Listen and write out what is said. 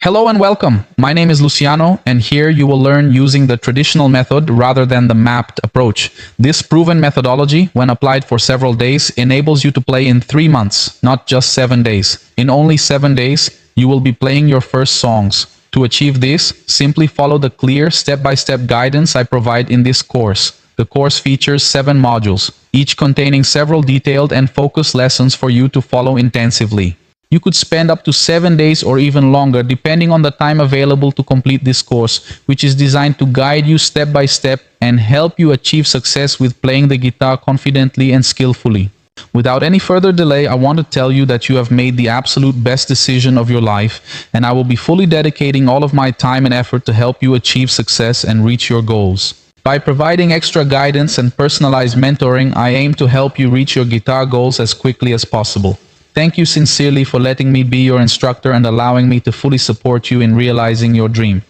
Hello and welcome. My name is Luciano, and here you will learn using the traditional method rather than the mapped approach. This proven methodology, when applied for several days, enables you to play in 3 months, not just 7 days. In only 7 days, you will be playing your first songs. To achieve this, simply follow the clear step-by-step guidance I provide in this course. The course features 7 modules, each containing several detailed and focused lessons for you to follow intensively. You could spend up to 7 days or even longer depending on the time available to complete this course, which is designed to guide you step by step and help you achieve success with playing the guitar confidently and skillfully. Without any further delay, I want to tell you that you have made the absolute best decision of your life, and I will be fully dedicating all of my time and effort to help you achieve success and reach your goals. By providing extra guidance and personalized mentoring, I aim to help you reach your guitar goals as quickly as possible. Thank you sincerely for letting me be your instructor and allowing me to fully support you in realizing your dream.